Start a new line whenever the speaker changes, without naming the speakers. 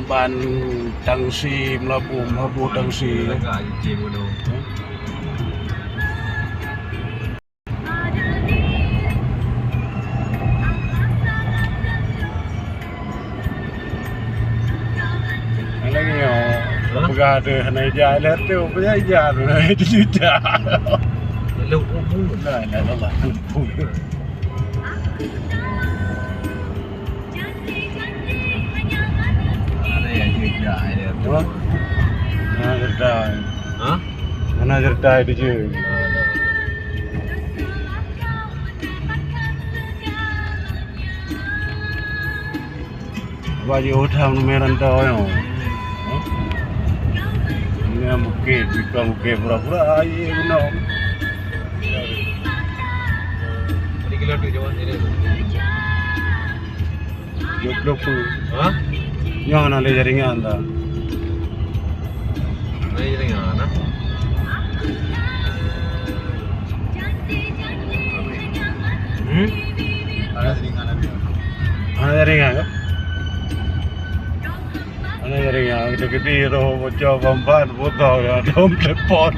ban tangsi melabu tangsi.
Agak je bodoh.
Lagi yo, berada hanya jalan tu, punya jalan itu sudah.
Lalu umum.
Lah, Allah lupa.
Ada yang juga ada.
Apa? Mana cerdas?
Hah?
Mana cerdas itu je? Baju hitam meran tau yo. Ini bukit, bukan bukit pura-pura air guna.
Berapa kilo tu jawan ini?
20 tu.
Hah?
Yang nak le jaringan dah.
Mana jaringan ah? Ada jaringan ada.
Mana jaringan ke? Mana jaringan? Kita roh bocor bamban botol ya, dom telepon.